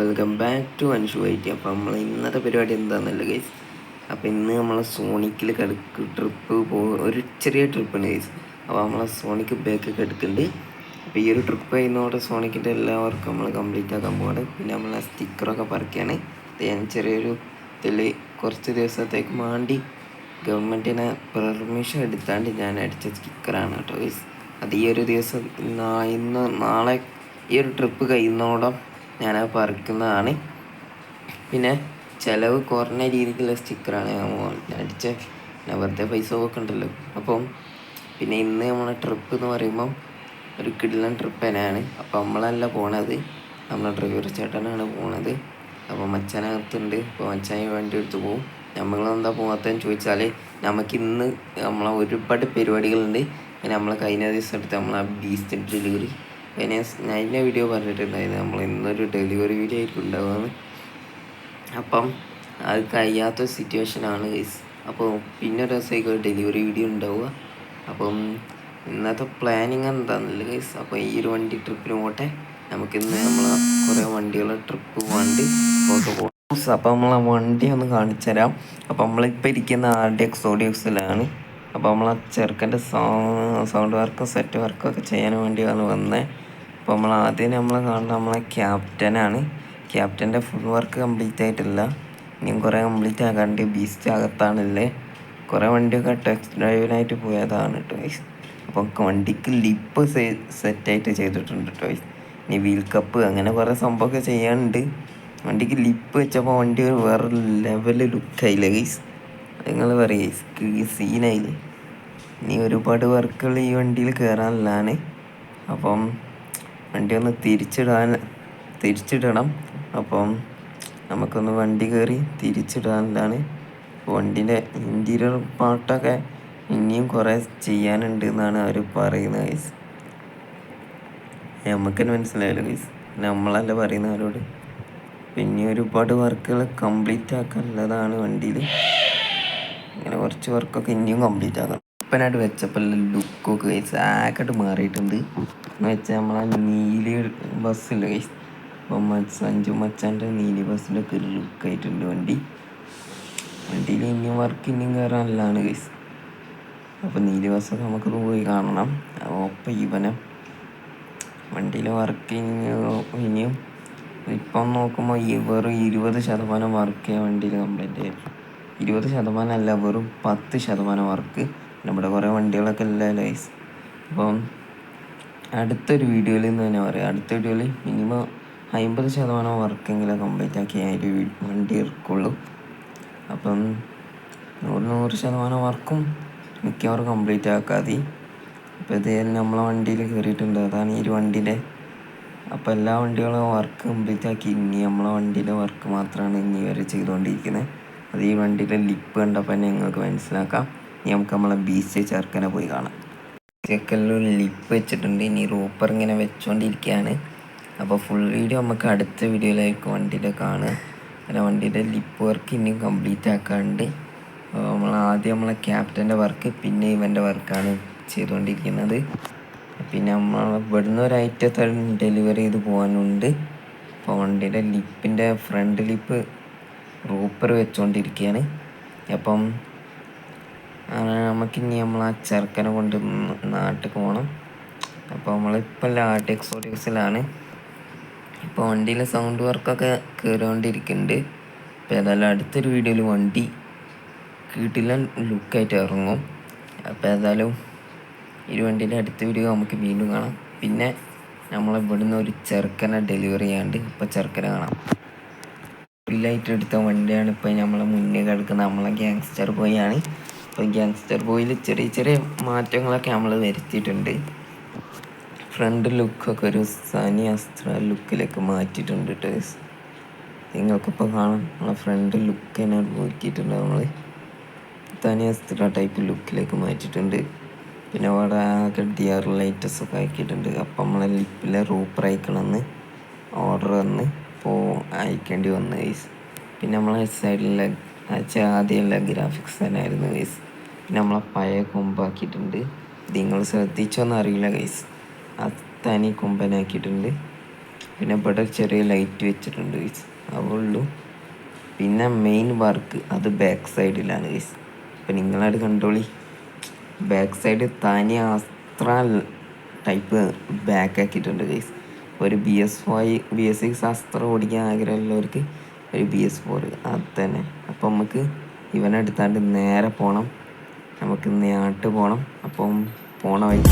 Welcome back to Anshu വൈറ്റി. അപ്പോൾ നമ്മൾ ഇന്നത്തെ പരിപാടി എന്താണെന്നല്ല ഗൈസ്. അപ്പോൾ ഇന്ന് നമ്മൾ സോണിക്കിൽ ട്രിപ്പ് ഒരു ചെറിയ ട്രിപ്പാണ് ഗൈസ്. അപ്പോൾ നമ്മൾ സോണിക്ക് ബാക്കൊക്കെ എടുക്കുന്നുണ്ട്. അപ്പോൾ ഈ ഒരു ട്രിപ്പ് കഴിയുന്നതോടെ സോണിക്കിൻ്റെ എല്ലാവർക്കും നമ്മൾ കംപ്ലീറ്റ് ആക്കാൻ പോകണം. പിന്നെ നമ്മൾ സ്റ്റിക്കറൊക്കെ പറിക്കുകയാണ്. ഞാൻ ചെറിയൊരു കുറച്ച് ദിവസത്തേക്ക് വേണ്ടി ഗവൺമെൻറ്റിനെ പെർമിഷൻ എടുത്താണ്ട് ഞാൻ അടിച്ച സ്റ്റിക്കറാണ് കേട്ടോ ഗൈസ്. അത് ഈ ഒരു ദിവസം നാളെ ഈ ഒരു ട്രിപ്പ് കഴിയുന്നതോടെ ഞാനത് പറിക്കുന്നതാണ്. പിന്നെ ചിലവ് കുറഞ്ഞ രീതിക്കുള്ള സ്റ്റിക്കറാണ് ഞാൻ അടിച്ച. പിന്നെ വെറുതെ പൈസ പോക്കുണ്ടല്ലോ. അപ്പം പിന്നെ ഇന്ന് നമ്മളെ ട്രിപ്പ് എന്ന് പറയുമ്പം ഒരു കിടിലൻ ട്രിപ്പ് തന്നെയാണ്. അപ്പം നമ്മളല്ല പോണത്, നമ്മളെ ഡ്രൈവർ ചേട്ടനാണ് പോണത്. അപ്പോൾ മച്ചാനകത്തുണ്ട്. അപ്പോൾ മച്ചാൻ വണ്ടി എടുത്ത് പോകും. നമ്മളെന്താ പോകാത്തതെന്ന് ചോദിച്ചാൽ നമുക്കിന്ന് നമ്മളെ ഒരുപാട് പരിപാടികളുണ്ട്. പിന്നെ നമ്മളെ കഴിഞ്ഞ ദിവസം എടുത്ത് നമ്മളെ ബീസ്റ്റ് ഡെലിവറി, പിന്നെ ഞാൻ അതിൻ്റെ വീഡിയോ പറഞ്ഞിട്ടുണ്ടായിരുന്നു നമ്മൾ ഇന്നൊരു ഡെലിവറി വീഡിയോ ആയിരിക്കും ഉണ്ടാവുകയെന്ന്. അപ്പം അത് കഴിയാത്ത സിറ്റുവേഷനാണ് ഗൈസ്. അപ്പോൾ പിന്നെ ഒരു ദിവസത്തേക്ക് ഡെലിവറി വീഡിയോ ഉണ്ടാവുക. അപ്പം ഇന്നത്തെ പ്ലാനിങ് എന്താണെന്നില്ല ഗൈസ്. അപ്പോൾ ഈ ഒരു വണ്ടി ട്രിപ്പിന് പോട്ടെ. നമുക്കിന്ന് നമ്മളെ കുറേ വണ്ടികളെ ട്രിപ്പ് പോകാണ്ട് പോകട്ടെ പോകും. അപ്പോൾ നമ്മളെ വണ്ടി ഒന്ന് കാണിച്ചു തരാം. അപ്പോൾ നമ്മളിപ്പോൾ ഇരിക്കുന്ന RDX ഓഡിയോക്സിലാണ്. അപ്പോൾ നമ്മളെ ചെറുക്കൻ്റെ സൗണ്ട് വർക്കും സെറ്റ് വർക്കൊക്കെ ചെയ്യാൻ വേണ്ടിയാണ് വന്നത്. അപ്പോൾ ആദ്യം കാണുന്നത് നമ്മളെ ക്യാപ്റ്റനാണ്. ക്യാപ്റ്റൻ്റെ ഫുൾ വർക്ക് കംപ്ലീറ്റ് ആയിട്ടില്ല, ഇനിയും കുറേ കംപ്ലീറ്റ് ആക്കാണ്ട്. ബീസ്റ്റ് അകത്താണല്ലേ. കുറേ വണ്ടിയൊക്കെ ടെസ്റ്റ് ഡ്രൈവിനായിട്ട് പോയതാണ് കേട്ടോ. അപ്പോൾ വണ്ടിക്ക് ലിപ്പ് സെറ്റായിട്ട് ചെയ്തിട്ടുണ്ട് കേട്ടോ. ഇനി വീൽ കപ്പ് അങ്ങനെ കുറേ സംഭവമൊക്കെ ചെയ്യാനുണ്ട്. വണ്ടിക്ക് ലിപ്പ് വെച്ചപ്പോൾ വണ്ടി വേറെ ലെവൽ ലുക്കായില്ല ഗൈസ്. നിങ്ങൾ പറയുക സീനായില്ലേ. ഇനി ഒരുപാട് വർക്കുകൾ ഈ വണ്ടിയിൽ കയറാനുള്ളതാണ്. അപ്പം വണ്ടി ഒന്ന് തിരിച്ചിടണം. അപ്പം നമുക്കൊന്ന് വണ്ടി കയറി തിരിച്ചിടാനുള്ളതാണ്. വണ്ടീൻ്റെ ഇൻറ്റീരിയർ പാർട്ടൊക്കെ ഇനിയും കുറേ ചെയ്യാനുണ്ട് എന്നാണ് അവർ പറയുന്നത് ഗൈസ്. നമുക്ക് തന്നെ മനസ്സിലായല്ലോ ഗൈസ്, നമ്മളല്ല പറയുന്നത് അവരോട്. പിന്നെ ഒരുപാട് വർക്കുകൾ കംപ്ലീറ്റ് ആക്കാനുള്ളതാണ് വണ്ടിയിൽ. ഇങ്ങനെ കുറച്ച് വർക്കൊക്കെ ഇനിയും കംപ്ലീറ്റ് ആക്കണം. ഇപ്പനായിട്ട് വെച്ചപ്പോൾ ലുക്കൊക്കെ ഗൈസ് ആക്കായിട്ട് മാറിയിട്ടുണ്ട്. എന്ന് വെച്ചാൽ നമ്മളെ നീലി ബസ്സില്ല ഗൈസ്. അപ്പം സഞ്ജു മച്ചാൻ്റെ നീലി ബസ്സിലൊക്കെ ഒരു ലുക്കായിട്ടുണ്ട് വണ്ടിയിൽ ഇനിയും വർക്ക് ഇനിയും കയറാനുള്ളതാണ് ഗൈസ്. അപ്പോൾ നീലി ബസ്സൊക്കെ നമുക്കൊന്ന് പോയി കാണണം. ഒപ്പം ഇവനെ വണ്ടിയിലെ വർക്ക് ഇനിയും ഇപ്പം നോക്കുമ്പോൾ വെറും 20% വർക്ക് വണ്ടിയിൽ കംപ്ലീറ്റ് ആയിരുന്നു. 20% അല്ല, വെറും 10% വർക്ക്. നമ്മുടെ കുറേ വണ്ടികളൊക്കെ ഇല്ല ഗൈസ്. അപ്പം അടുത്തൊരു വീഡിയോയിൽ നിന്ന് തന്നെ പറയാം, അടുത്ത വീഡിയോയിൽ മിനിമം 50% വർക്കെങ്കിലും കംപ്ലീറ്റ് ആക്കി അതിൽ വണ്ടി ഇറക്കുള്ളൂ. അപ്പം 100% വർക്കും മിക്കവാറും കംപ്ലീറ്റ് ആക്കാതെ. അപ്പോൾ ഇതേലും നമ്മളെ വണ്ടിയിൽ കയറിയിട്ടുണ്ട്. അതാണ് ഈ ഒരു വണ്ടിയുടെ. അപ്പോൾ എല്ലാ വണ്ടികളും വർക്ക് കംപ്ലീറ്റ് ആക്കി. ഇനി നമ്മളെ വണ്ടിയിലെ വർക്ക് മാത്രമാണ് ഇനി വരെ ചെയ്തുകൊണ്ടിരിക്കുന്നത്. അത് ഈ വണ്ടിയിലെ ലിപ്പ് കണ്ടപ്പോൾ തന്നെ നിങ്ങൾക്ക് മനസ്സിലാക്കാം. ഇനി നമുക്ക് നമ്മളെ ബീച്ച് ചെറുക്കനെ പോയി കാണാം. ചെക്കനിൽ ലിപ്പ് വെച്ചിട്ടുണ്ട്. ഇനി റൂപ്പർ ഇങ്ങനെ വെച്ചുകൊണ്ടിരിക്കുകയാണ്. അപ്പോൾ ഫുൾ വീഡിയോ നമുക്ക് അടുത്ത വീഡിയോയിലായിരിക്കും വണ്ടിയുടെ കാണുക. പിന്നെ വണ്ടിയുടെ ലിപ്പ് വർക്ക് ഇനിയും കംപ്ലീറ്റ് ആക്കാണ്ട്. ആദ്യം നമ്മളെ ക്യാപ്റ്റൻ്റെ വർക്ക്, പിന്നെ ഇവൻ്റെ വർക്കാണ് ചെയ്തുകൊണ്ടിരിക്കുന്നത്. പിന്നെ നമ്മൾ ഇവിടുന്ന് ഒരു ഐറ്റത്തെ ഡെലിവറി ചെയ്ത് പോകാനുണ്ട്. അപ്പോൾ വണ്ടിയുടെ ലിപ്പിൻ്റെ ഫ്രണ്ട് ലിപ്പ് റൂപ്പർ വെച്ചുകൊണ്ടിരിക്കുകയാണ്. അപ്പം നമുക്കിനി നമ്മൾ ആ ചെറുക്കനെ കൊണ്ട് നാട്ടിൽ പോകണം. അപ്പോൾ നമ്മളിപ്പോൾ RDX ഓഡിയോക്സിലാണ്. ഇപ്പോൾ വണ്ടിയിലെ സൗണ്ട് വർക്കൊക്കെ കയറിക്കൊണ്ടിരിക്കുന്നുണ്ട്. അപ്പോൾ ഏതായാലും അടുത്തൊരു വീഡിയോയിൽ വണ്ടി കിടിലൻ ലുക്കായിട്ട് ഇറങ്ങും. അപ്പോൾ ഏതായാലും ഈ വണ്ടീൻ്റെ അടുത്ത വീഡിയോ നമുക്ക് വീണ്ടും കാണാം. പിന്നെ നമ്മളിവിടുന്ന് ഒരു ചെറുക്കനെ ഡെലിവറി ചെയ്യാണ്ട്. ഇപ്പോൾ ചെറുക്കനെ കാണാം. ഫുള്ളായിട്ട് എടുത്ത വണ്ടിയാണ് ഇപ്പോൾ നമ്മളെ മുന്നേ കിടക്കുന്ന നമ്മളെ ഗ്യാങ്സ്റ്റർ ബോയാണ്. അപ്പോൾ ഗ്യാങ്സ്റ്റർ ബോയിൽ ചെറിയ ചെറിയ മാറ്റങ്ങളൊക്കെ നമ്മൾ വരുത്തിയിട്ടുണ്ട്. ഫ്രണ്ട് ലുക്കൊക്കെ ഒരു സനി അസ്ത്ര ലുക്കിലേക്ക് മാറ്റിയിട്ടുണ്ട് കേട്ടോ. നിങ്ങൾക്കിപ്പോൾ കാണാം നമ്മളെ ഫ്രണ്ട് ലുക്ക് തന്നെ നോക്കിയിട്ടുണ്ട്. നമ്മൾ തനി അസ്ത്ര ടൈപ്പ് ലുക്കിലേക്ക് മാറ്റിയിട്ടുണ്ട്. പിന്നെ അവിടെ ആകെ DR ലൈറ്റസൊക്കെ ആക്കിയിട്ടുണ്ട്. അപ്പം നമ്മളെ ലിപ്പിലെ റൂപ്പർ അയക്കണമെന്ന് ഓർഡർ വന്ന് അയക്കേണ്ടി വന്നു ഗൈസ്. പിന്നെ നമ്മളെ സൈഡിലെ ആദ്യമുള്ള ഗ്രാഫിക്സ് തന്നെയായിരുന്നു ഗൈസ്. പിന്നെ നമ്മളെ പഴയ കൊമ്പാക്കിയിട്ടുണ്ട്. ഇത് നിങ്ങൾ ശ്രദ്ധിച്ചോന്ന് അറിയില്ല ഗൈസ്, ആ തനി കൊമ്പനാക്കിയിട്ടുണ്ട്. പിന്നെ ഇവിടെ ചെറിയ ലൈറ്റ് വെച്ചിട്ടുണ്ട് ഗൈസ്, അവളുള്ളൂ. പിന്നെ മെയിൻ വർക്ക് അത് ബാക്ക് സൈഡിലാണ് ഗൈസ്. അപ്പം നിങ്ങളത് കണ്ടോളി. ബാക്ക് സൈഡ് തനി അസ്ത്ര ടൈപ്പ് ബാക്ക് ആക്കിയിട്ടുണ്ട് ഗൈസ്. ഒരു BS6 അസ്ത്ര ഓടിക്കാൻ ആഗ്രഹമുള്ളവർക്ക് ഒരു BS4 അത് തന്നെ. അപ്പം നമുക്ക് ഇവനെടുത്താണ്ട് നേരെ പോകണം, നമുക്ക് നാട്ട് പോകണം. അപ്പം പോണ വഴി